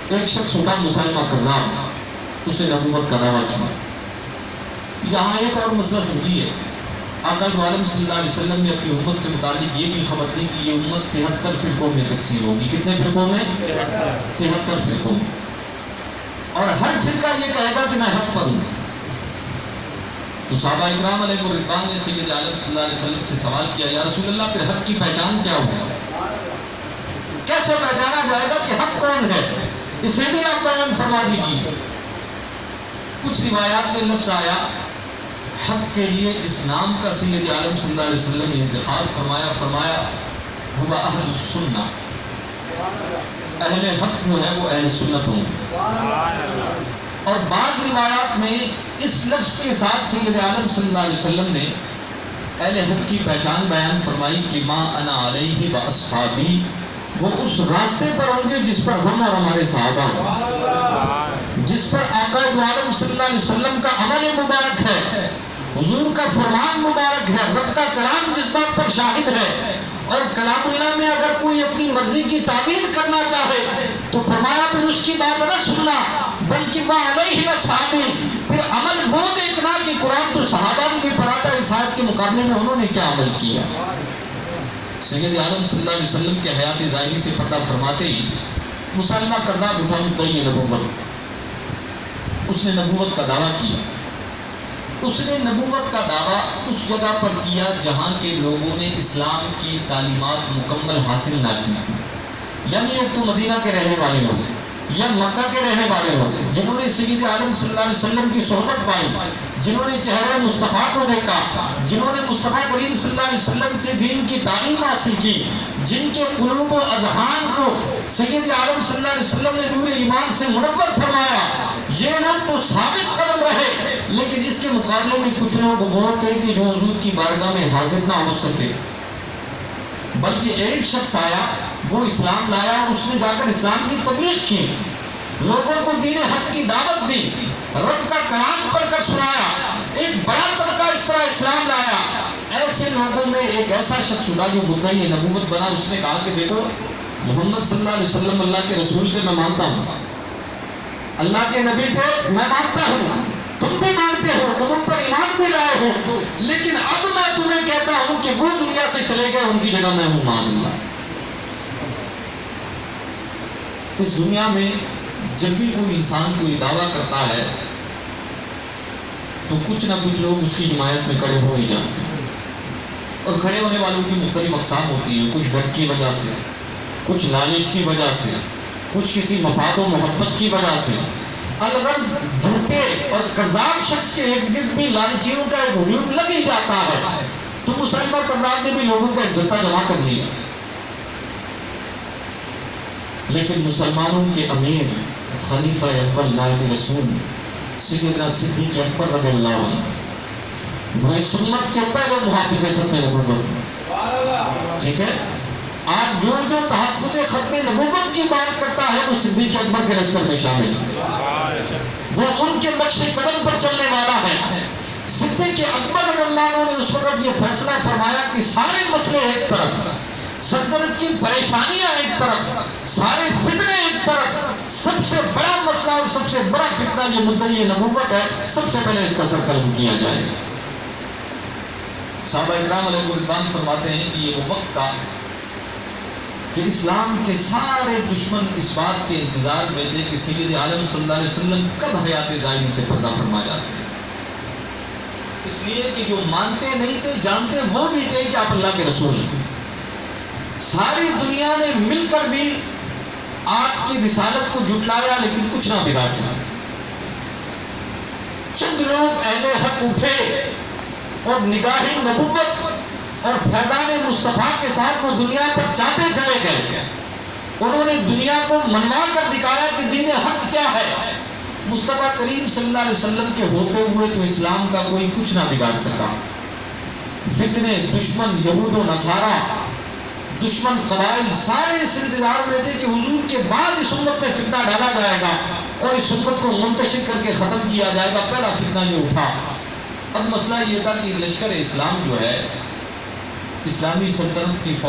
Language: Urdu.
ایک شخص ہوتا مسلمہ کذاب، اس نے نبوت کا دعویٰ کیا۔ یہاں ایک اور مسئلہ سمجھیے، آقا عالم صلی اللہ علیہ وسلم نے اپنی امت سے متعلق یہ بھی خبر دی کہ یہ امت 73 فرقوں میں تقسیم ہوگی۔ کتنے فرقوں میں؟ 73 فرقوں میں، اور ہر فرقہ یہ کہے گا کہ میں حق پر ہوں۔ تو صحابہ اکرام علیہ الرضوان نے سید عالم صلی اللہ علیہ وسلم سے سوال کیا، یا رسول اللہ پھر حق کی پہچان کیا ہوگی؟ کیسے پہچانا جائے گا کہ حق کون ہے؟ اسے بھی آپ بیان فرما دیجیے۔ کچھ روایات میں لفظ آیا حق کے لیے جس نام کا سید عالم صلی اللہ علیہ وسلم نے انتخاب فرمایا ہوا اہل السنہ، اہل حق جو ہے وہ اہل سنت ہوں۔ اور بعض روایات میں اس لفظ کے ساتھ سید عالم صلی اللہ علیہ وسلم نے اہل حق کی پہچان بیان فرمائی کہ ما انا علیہ و اصحابی، وہ اس راستے پر ہوں گے جس پر ہم اور ہمارے صحابہ ہیں، جس پر آقا عالم صلی اللہ علیہ وسلم کا عمل مبارک ہے، حضور کا فرمان مبارک ہے، رب کا کلام جس بات پر شاہد ہے۔ اور کلام اللہ میں اگر کوئی اپنی مرضی کی تعبیر کرنا چاہے تو فرمایا پھر اس کی بات نہ سننا بلکہ وہ علیہ اصحابی، پھر عمل وہ دیکھنا کہ قرآن تو صحابہ نے بھی پڑھا تھا، اس آیت کے مقابلے میں انہوں نے کیا عمل کیا۔ سید عالم صلی اللہ علیہ وسلم کے حیات ظاہری سے پردہ فرماتے ہی مسلمہ کذاب اٹھا مدعی نبوت، اس نے نبوت کا دعویٰ کیا۔ اس نے نبوت کا دعویٰ اس جگہ پر کیا جہاں کے لوگوں نے اسلام کی تعلیمات مکمل حاصل نہ کی، یعنی ایک تو مدینہ کے رہنے والے لوگ یا مکہ کے رہنے والے لوگ جنہوں نے سید عالم صلی اللہ علیہ وسلم کی صحبت پائی، جنہوں نے چہرہ مصطفیٰ کو دیکھا، جنہوں نے مصطفیٰ کریم صلی اللہ علیہ وسلم سے دین کی تعلیم حاصل کی، جن کے قلوب و اذہان کو سید عالم صلی اللہ علیہ وسلم نے نور ایمان سے منور فرمایا، یہ لوگ تو ثابت قدم رہے۔ لیکن اس کے مقابلے میں کچھ لوگ وہ تھے کہ جو حضور کی بارگاہ میں حاضر نہ ہو سکے، بلکہ ایک شخص آیا، وہ اسلام لایا، اس نے جا کر اسلام کی تبلیغ کی، لوگوں کو دین حق کی دعوت دی، رب کا کلام پڑھ کر سنایا، ایک بڑا طبقہ اس طرح اسلام لایا۔ ایسے لوگوں میں ایک ایسا شخص ہوگا جو مدعی نبوت بنا، اس نے کہا کہ دیکھو محمد صلی اللہ علیہ وسلم اللہ کے رسول تھے، میں مانتا ہوں، اللہ کے نبی تھے، میں مانتا ہوں، تم بھی مانتے ہو، تم ان پر ایمان بھی لائے ہو، لیکن اب میں تمہیں کہتا ہوں کہ وہ دنیا سے چلے گئے، ان کی جگہ میں ہوں معاذ اللہ۔ اس دنیا میں جب بھی کوئی انسان کوئی دعویٰ کرتا ہے تو کچھ نہ کچھ لوگ اس کی حمایت میں کھڑے ہو ہی جاتے ہیں، اور کھڑے ہونے والوں کی مختلف اقسام ہوتی ہیں، کچھ ڈر کی وجہ سے، کچھ لالچ کی وجہ سے، کچھ کسی مفاد و محبت کی وجہ سے۔ الغرض جھوٹے اور کذاب شخص کے ارد گرد بھی لالچیوں کا ایک ہجوم لگ ہی جاتا ہے، تو مسلمہ کذاب نے بھی لوگوں کا ایک جتھا جمع کر لیا۔ لیکن مسلمانوں کے امیر خلیفہ اول نائب رسول سیدنا صدیق اکبر رضی اللہ عنہ، وہ سنت کے پہلے محافظ ختم نبوت، ٹھیک ہے، آج جو جو تحفظ ختم نبوت کی بات کرتا ہے وہ صدیق اکبر کے لشکر میں شامل ہے، وہ ان کے نقش قدم پر چلنے والا ہے۔ صدیق اکبر رضی اللہ عنہ نے اس وقت یہ فیصلہ فرمایا کہ سارے مسئلے ایک طرف، سلطنت کی پریشانیاں ایک طرف، سارے فتنے ایک طرف، سب سے بڑا مسئلہ اور سب سے بڑا فتنہ جو مدعی نبوت ہے، سب سے پہلے اس کا سر قلم کیا جائے۔ صحابہ اکرام علیہ الرضوان فرماتے ہیں کہ یہ وہ وقت تھا کہ اسلام کے سارے دشمن اس بات کے انتظار میں تھے کہ سید عالم صلی اللہ علیہ وسلم کب حیات ظاہری سے پردہ فرما جاتے ہیں، اس لیے کہ جو مانتے نہیں تھے جانتے وہ بھی تھے کہ آپ اللہ کے رسول ہیں۔ ساری دنیا نے مل کر بھی آپ کی رسالت کو جھٹلایا لیکن کچھ نہ بگاڑ سکا۔ چند لوگ اہل حق اٹھے اور نگاہ نبوت اور فیضان مصطفیٰ کے ساتھ وہ دنیا پر چاہتے چلے گئے، انہوں نے دنیا کو منوا کر دکھایا کہ دین حق کیا ہے۔ مصطفیٰ کریم صلی اللہ علیہ وسلم کے ہوتے ہوئے تو اسلام کا کوئی کچھ نہ بگاڑ سکا۔ فتنے، دشمن، یہود و نصارہ، دشمن قبائل سارے اس انتظار میں تھے کہ حضور کے بعد اس امت میں فتنہ ڈالا جائے گا اور اس امت کو منتشر کر کے ختم کیا جائے گا۔ پہلا فتنہ یہ اٹھا۔ اب مسئلہ یہ تھا کہ لشکر اسلام جو ہے، اسلامی سلطنت کی فوج